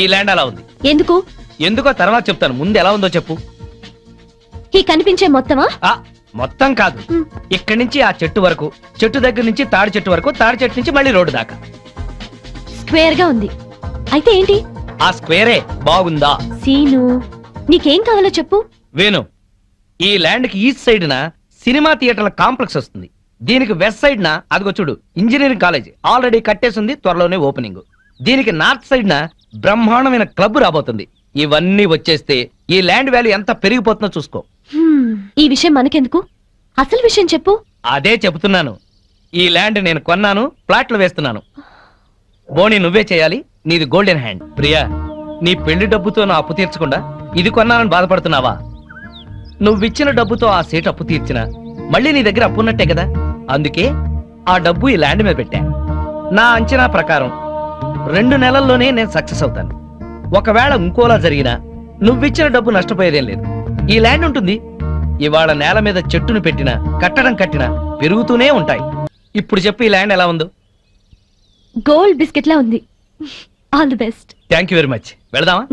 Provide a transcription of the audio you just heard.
ఈ ల్యాండ్ అలా ఉంది. ఎందుకు? ఎందుకో తర్వాత చెప్తాను, ముందు ఎలా ఉందో చెప్పు. ఈ కనిపించే మొత్తమా? మొత్తం కాదు, ఇక్కడి నుంచి ఆ చెట్టు వరకు, చెట్టు దగ్గర నుంచి తాడి చెట్టు వరకు, తాడి చెట్టు నుంచి మళ్ళీ రోడ్డు దాకా స్క్వేర్ గా ఉంది. అయితే ఏంటి? ఆ స్క్వేరే బాగుందా? సీను, నీకేం కావాలో చెప్పు. వేణు, ఈ ల్యాండ్ కి ఈస్ట్ సైడ్ న సినిమా థియేటర్ల కాంప్లెక్స్ వస్తుంది. దీనికి వెస్ట్ సైడ్ న అదిగో చూడు ఇంజనీరింగ్ కాలేజ్ ఆల్రెడీ కట్టేసింది, త్వరలోనే ఓపెనింగ్. దీనికి నార్త్ సైడ్ న బ్రహ్మాండమైన క్లబ్ రాబోతుంది. ఇవన్నీ వచ్చేస్తే ఈ ల్యాండ్ వాల్యూ ఎంత పెరిగిపోతుందో చూసుకో. ఈ విషయం మనకెందుకు, అసలు విషయం చెప్పు. అదే చెబుతున్నాను. ఈ ల్యాండ్ నేను కొన్నాను, ప్లాట్లు వేస్తున్నాను. బోని నువ్వే చేయాలి, నీది గోల్డెన్ హ్యాండ్. ప్రియా, నీ పెళ్లి డబ్బుతో నా అప్పు తీర్చకుండా ఇది కొన్నానని బాధపడుతున్నావా? నువ్విచ్చిన డబ్బుతో ఆ సీట్ అప్పు తీర్చినా మళ్ళీ నీ దగ్గర అప్పు ఉన్నట్టే కదా. అందుకే ఆ డబ్బు ఈ ల్యాండ్ మీద పెట్టా. నా అంచనా ప్రకారం 2 నెలల్లోనే నేను సక్సెస్ అవుతాను. ఒకవేళ ఇంకోలా జరిగినా నువ్విచ్చిన డబ్బు నష్టపోయేదేం లేదు. ఈ ల్యాండ్ ఉంటుంది. ఇవాళ నేల మీద చెట్టును పెట్టినా కట్టడం కట్టినా పెరుగుతూనే ఉంటాయి. ఇప్పుడు చెప్పు, ఈ ల్యాండ్ ఎలా ఉందో? గోల్డ్ బిస్కెట్ లా ఉంది. All the best. Thank you very much. వెళదామా?